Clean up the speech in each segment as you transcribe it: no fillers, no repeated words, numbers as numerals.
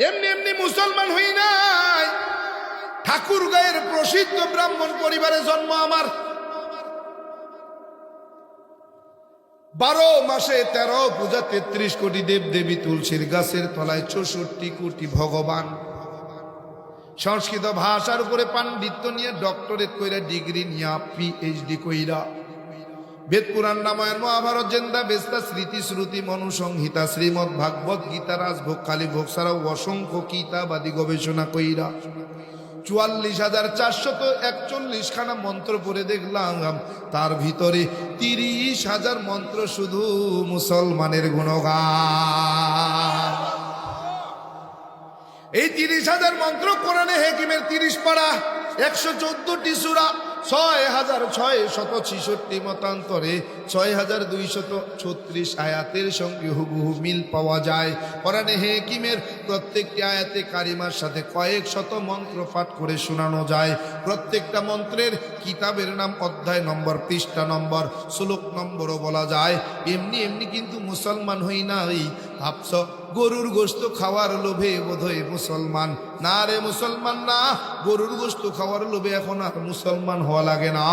এমনি এমনি মুসলমান হই নাই, ঠাকুরগাঁয়ের প্রসিদ্ধ ব্রাহ্মণ পরিবারে জন্ম আমার। 12 মাসে 13 পূজা, 33 কোটি দেব দেবী, তুলসীর গাছের তলায় 64 কোটি ভগবান। সংস্কৃত ভাষার উপরে পাণ্ডিত্য নিয়ে ডক্টরেট কইরা, ডিগ্রি নিয়ে পিএইচডি কইরা, বেদ পুরাণ রামায়ণ মহাভারত জেন্দা বেস্তা স্মৃতি শ্রুতি মনুসংহিতা শ্রীমদ ভাগবত গীতা রাজভোগ কালীভোগ ছাড়াও অসংখ্য কিতাবাদি গবেষণা কইরা 44,441 খানা মন্ত্র পড়ে দেখলাম, তার ভিতরে 30,000 মন্ত্র শুধু মুসলমানের গুণগান। এই 30,000 মন্ত্র কোরআনে হাকিমের 30 পারা, 114টি সূরা, 6,666 মতান্তরে 6,236 আয়াতের সঙ্গে হুবহু মিল পাওয়া যায়। কোরআনে হাকিমের প্রত্যেকটি আয়াতে কারিমার সাথে কয়েক শত মন্ত্র পাঠ করে শোনানো যায়। প্রত্যেকটা মন্ত্রের কিতাবের নাম, অধ্যায় নম্বর, পৃষ্ঠা নম্বর, শ্লোক নম্বরও বলা যায়। এমনি এমনি কিন্তু মুসলমান হই নাই। ভাবছ গরুর গোশত খাওয়ার লোভে বোধহয় মুসলমান? না রে, মুসলমান না। গরুর গোশত খাওয়ার লোভে এখন আর মুসলমান হওয়া লাগে না।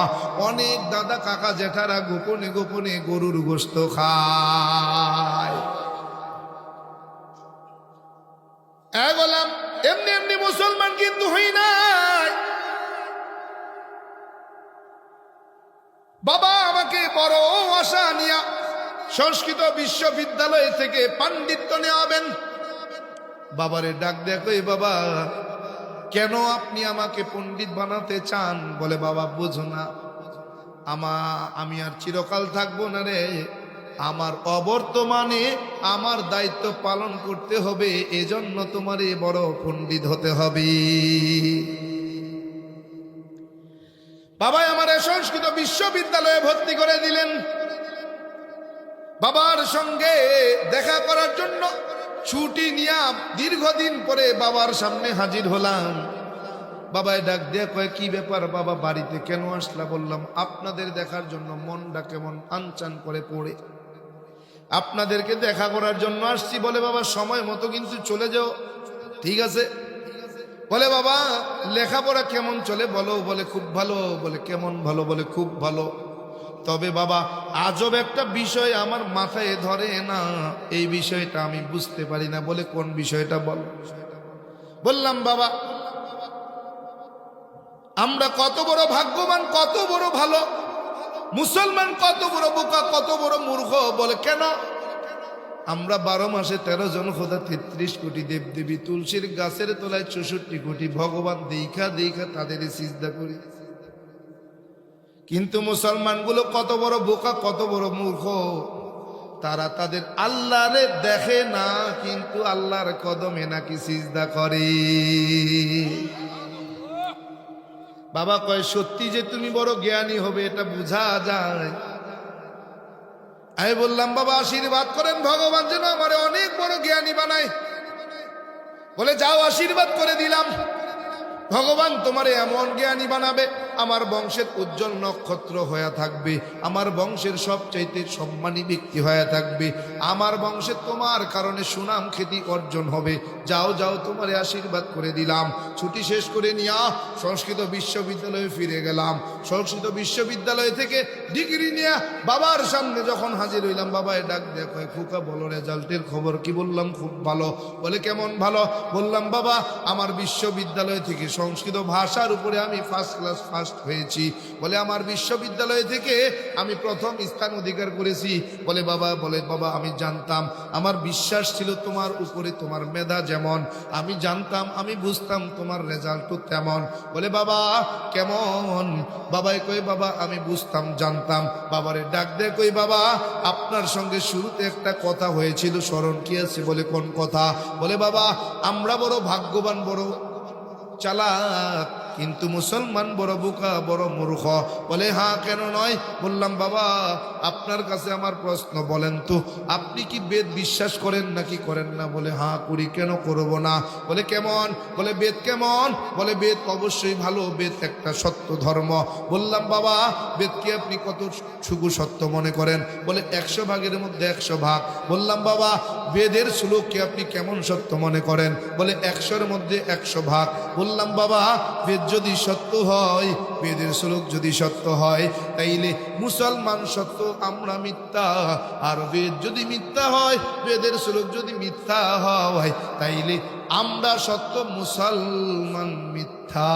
অনেক দাদা কাকা জেঠারা গোপনে গোপনে গরুর গোশত খায়। বললাম এমনি এমনি মুসলমান কিন্তু হই নাই। বাবা আমাকে বড় আশা নিয়া সংস্কৃত বিশ্ববিদ্যালয় থেকে পাণ্ডিত্য নেওয়াবেন। বাবারে ডাক দেখো, বাবা কেন আপনি আমাকে পণ্ডিত বানাতে চান? বলে বাবা বুঝো না, আমি আর চিরকাল থাকবো না রে। আমার অবর্তমানে আমার দায়িত্ব পালন করতে হবে, এজন্য তোমার বড় পণ্ডিত হতে হবে। বাবা আমার সংস্কৃত বিশ্ববিদ্যালয়ে ভর্তি করে দিলেন। বাবার সঙ্গে দেখা করার জন্য ছুটি নিয়ে দীর্ঘদিন পরে বাবার সামনে হাজির হলাম। বাবাই ডাক দিয়ে কয়, কি ব্যাপার বাবা, বাড়িতে কেন আসলা? বললাম আপনাদের দেখার জন্য মনটা কেমন আনচান করে পড়ে, আপনাদেরকে দেখা করার জন্য আসছি। বলে বাবা সময় মতো কিন্তু চলে যাও, ঠিক আছে? বলে বাবা লেখাপড়া কেমন চলে বলো? বলে খুব ভালো। বলে কেমন ভালো? বলে খুব ভালো। তবে বাবা আজব একটা বিষয় আমার মাথায় ধরে না, এই বিষয়টা আমি বুঝতে পারি না। বলে কোন বিষয়টা বল? বললাম বাবা আমরা কত বড় ভাগ্যবান, কত বড় ভালো মুসলমান, কত বড় বোকা, কত বড় মূর্খ। বলে কেন? আমরা 12 মাসে 13 জন খোদা, 33 কোটি দেব দেবী, তুলসীর গাছের তলায় 64 কোটি ভগবান দেখা দেখা তাদের সিজদা করি। কিন্তু মুসলমানগুলো কত বড় বোকা, কত বড় মূর্খ, তারা তাদের আল্লাহরে দেখে না, কিন্তু আল্লাহর কদমে নাকি সিজদা করে। বাবা কয় সত্যি যে তুমি বড় জ্ঞানী হবে এটা বোঝা যায়। আমি বললাম বাবা আশীর্বাদ করেন ভগবান যেন আমারে অনেক বড় জ্ঞানী বানায়। বলে যাও, আশীর্বাদ করে দিলাম। ভগবান তোমারে এমন জ্ঞানী বানাবে, আমার বংশের উজ্জ্বল নক্ষত্র হয়ে থাকবে, আমার বংশের সবচাইতে সম্মানী ব্যক্তি হয়ে থাকবে, আমার বংশে তোমার কারণে সুনাম খ্যাতি অর্জন হবে। যাও যাও, তোমারে আশীর্বাদ করে দিলাম। ছুটি শেষ করে নিয়ে সংস্কৃত বিশ্ববিদ্যালয়ে ফিরে গেলাম। সংস্কৃত বিশ্ববিদ্যালয় থেকে ডিগ্রি নিয়ে বাবার সামনে যখন হাজির হইলাম, বাবায় ডাক দেখো, ফুকা বলো রেজাল্টের খবর কি? বললাম খুব ভালো। বলে কেমন ভালো? বললাম বাবা আমার বিশ্ববিদ্যালয় থেকে সংস্কৃত ভাষার উপরে আমি ফার্স্ট ক্লাস ফার্স্ট হয়েছি। বলে আমার বিশ্ববিদ্যালয় থেকে আমি প্রথম স্থান অধিকার করেছি। বলে বাবা আমি জানতাম, আমার বিশ্বাস ছিল তোমার উপরে, তোমার মেধা যেমন আমি জানতাম, আমি বুঝতাম তোমার রেজাল্টও তেমন। বলে বাবা কেমন? বাবাই কই বাবা আমি বুঝতাম, জানতাম। বাবারে ডাক দে কই, বাবা আপনার সঙ্গে শুরুতে একটা কথা হয়েছিল, স্মরণ কি আছে? বলে কোন কথা? বলে বাবা আমরা বড় ভাগ্যবান, বড় চালাক, কিন্তু মুসলমান বড় বোকা, বড় মূর্খ। বলে হ্যাঁ, কেন নয়? বললাম বাবা আপনার কাছে আমার প্রশ্ন, বলেন তো আপনি কি বেদ বিশ্বাস করেন নাকি করেন না? বলে হ্যাঁ করি। কেন করব না? বলে কেমন? বলে বেদ কেমন? বলে বেদ অবশ্যই ভালো, বেদ একটা সত্য ধর্ম। বললাম বাবা বেদকে আপনি কতটুকু সত্য মনে করেন? বলে 100 ভাগের মধ্যে 100 ভাগ। বললাম বাবা বেদের শ্লোককে আপনি কেমন সত্য মনে করেন? বলে 100-র মধ্যে 100 ভাগ। বললাম বাবা বেদ যদি সত্য হয়, বেদের শ্লোক যদি সত্য হয়, তাইলে মুসলমান সত্য, আমরা মিথ্যা। আর বেদ যদি মিথ্যা হয়, বেদের শ্লোক যদি মিথ্যা হয়, তাইলে আমরা সত্য, মুসলমান মিথ্যা।